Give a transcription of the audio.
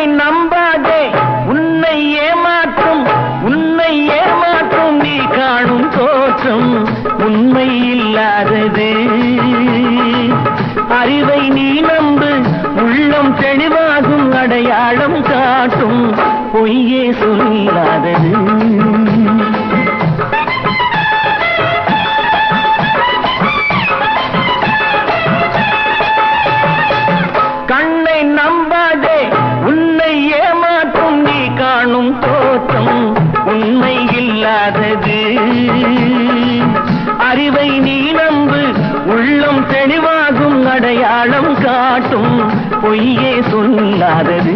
நம்பாதே உன்னை ஏமாற்றும் நீ காணும் தோற்றம் உண்மை இல்லாதது. அறிவை நீ நம்பு உள்ளம் தெளிவாகும் அடையாளம் காட்டும் பொய்யே சொல்லாதது. கண்ணை நம்பாதே உன்னை ஏமாற்றும் நீ காணும் தோற்றம் உண்மை இல்லாதது. அறிவை நீ நம்பு உள்ளம் தெளிவாகும் அடையாளம் காட்டும் பொய்யே சொல்லாதது.